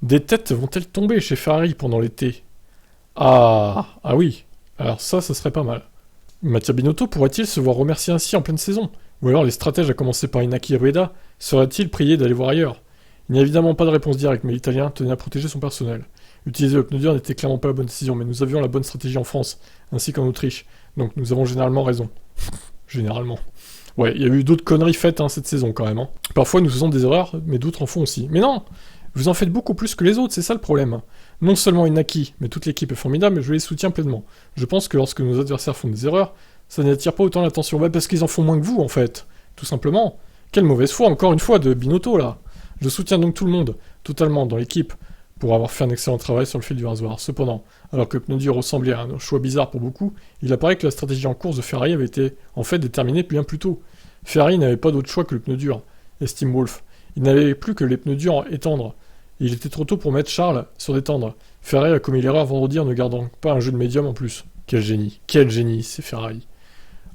Des têtes vont-elles tomber chez Ferrari pendant l'été? Ah oui. Alors ça serait pas mal. Mattia Binotto pourrait-il se voir remercier ainsi en pleine saison? Ou alors les stratèges, à commencer par Inaki Rueda, seraient-ils priés d'aller voir ailleurs? Il n'y a évidemment pas de réponse directe, mais l'Italien tenait à protéger son personnel. Utiliser le pneu dur n'était clairement pas la bonne décision, mais nous avions la bonne stratégie en France, ainsi qu'en Autriche. Donc nous avons généralement raison. Généralement. Ouais, il y a eu d'autres conneries faites cette saison quand même. Parfois nous faisons des erreurs, mais d'autres en font aussi. Mais non! Vous en faites beaucoup plus que les autres, c'est ça le problème. Non seulement Inaki, mais toute l'équipe est formidable, mais je les soutiens pleinement. Je pense que lorsque nos adversaires font des erreurs, ça n'attire pas autant l'attention. Ouais, parce qu'ils en font moins que vous, en fait. Tout simplement. Quelle mauvaise foi, encore une fois, de Binotto, là. Je soutiens donc tout le monde, totalement, dans l'équipe, pour avoir fait un excellent travail sur le fil du rasoir. Cependant, alors que le pneu dur ressemblait à un choix bizarre pour beaucoup, il apparaît que la stratégie en course de Ferrari avait été, en fait, déterminée bien plus tôt. Ferrari n'avait pas d'autre choix que le pneu dur, estime Wolff. Il n'avait plus que les pneus durs et tendres. Il était trop tôt pour mettre Charles sur des tendres. Ferrari a commis l'erreur vendredi en ne gardant pas un jeu de médium en plus. Quel génie, c'est Ferrari.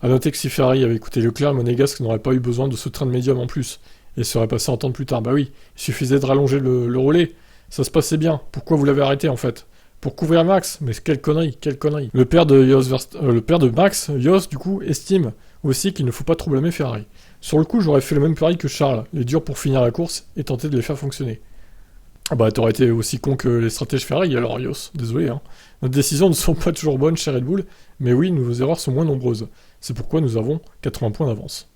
A noter que si Ferrari avait écouté Leclerc, Monégasque n'aurait pas eu besoin de ce train de médium en plus, et serait passé en temps plus tard. Bah oui, il suffisait de rallonger le relais, ça se passait bien. Pourquoi vous l'avez arrêté en fait? Pour couvrir Max? Mais quelle connerie. Le père de Max, Jos, du coup, estime aussi qu'il ne faut pas trop blâmer Ferrari. Sur le coup, j'aurais fait le même pari que Charles, les durs pour finir la course, et tenter de les faire fonctionner. Ah bah t'aurais été aussi con que les stratèges Ferrari alors Jos, désolé Nos décisions ne sont pas toujours bonnes chez Red Bull, mais oui, nos erreurs sont moins nombreuses. C'est pourquoi nous avons 80 points d'avance.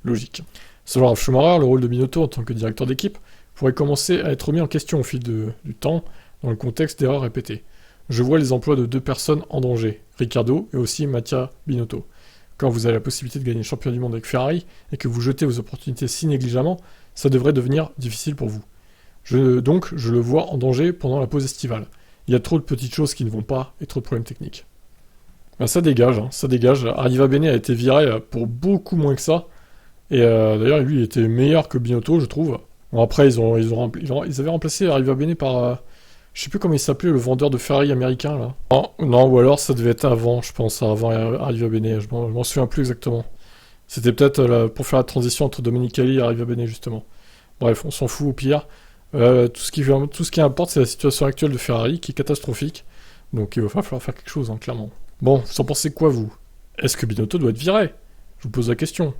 Logique. Selon Ralf Schumacher, le rôle de Binotto en tant que directeur d'équipe pourrait commencer à être remis en question au fil du temps, dans le contexte d'erreurs répétées. Je vois les emplois de deux personnes en danger, Ricciardo et aussi Mattia Binotto. Quand vous avez la possibilité de gagner le championnat du monde avec Ferrari, et que vous jetez vos opportunités si négligemment, ça devrait devenir difficile pour vous. Donc, je le vois en danger pendant la pause estivale. Il y a trop de petites choses qui ne vont pas et trop de problèmes techniques. Ben, ça dégage. Arriva Bene a été viré pour beaucoup moins que ça. Et d'ailleurs, lui, il était meilleur que Binotto, je trouve. Bon, après, ils avaient remplacé Arriva Bene par... je sais plus comment il s'appelait, le vendeur de Ferrari américain, là. Non, ou alors ça devait être avant, je pense, avant Arriva Bene. Je m'en souviens plus exactement. C'était peut-être pour faire la transition entre Domenicali et Arriva Bene, justement. Bref, on s'en fout au pire. Tout ce qui importe, c'est la situation actuelle de Ferrari, qui est catastrophique. Donc il va falloir faire quelque chose, clairement. Bon, vous en pensez quoi, vous? Est-ce que Binotto doit être viré? Je vous pose la question.